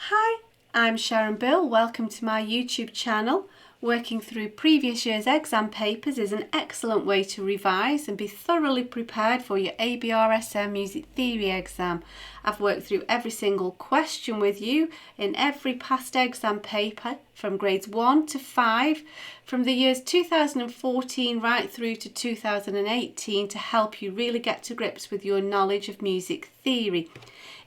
Hi, I'm Sharon Bill. Welcome to my YouTube channel. Working through previous year's exam papers is an excellent way to revise and be thoroughly prepared for your ABRSM Music Theory exam. I've worked through every single question with you in every past exam paper from grades 1 to 5, from the years 2014 right through to 2018 to help you really get to grips with your knowledge of music theory.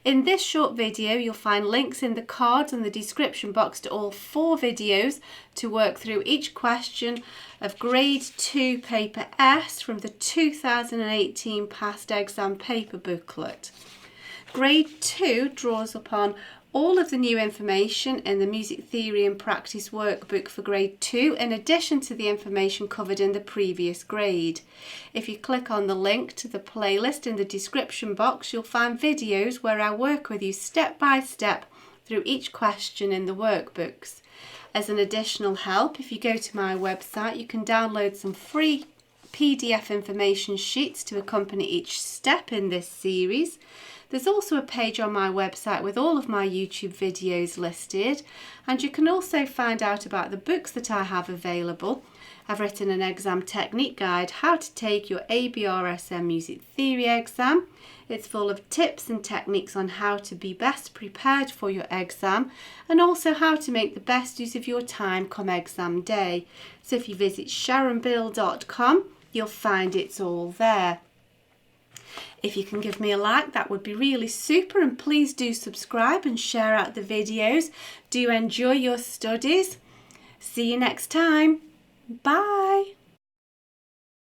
In this short video, you'll find links in the cards and the description box to all 4 videos to work through each question of Grade 2 Paper S from the 2018 past exam paper booklet. Grade 2 draws upon all of the new information in the Music Theory and Practice workbook for Grade 2 in addition to the information covered in the previous grade. If you click on the link to the playlist in the description box, you'll find videos where I work with you step by step through each question in the workbooks. As an additional help, if you go to my website, you can download some free PDF information sheets to accompany each step in this series. There's also a page on my website with all of my YouTube videos listed, and you can also find out about the books that I have available. I've written an exam technique guide, how to take your ABRSM Music Theory exam. It's full of tips and techniques on how to be best prepared for your exam and also how to make the best use of your time come exam day. So if you visit sharonbill.com, you'll find it's all there. If you can give me a like, that would be really super, and please do subscribe and share out the videos. Do enjoy your studies. See you next time. Bye.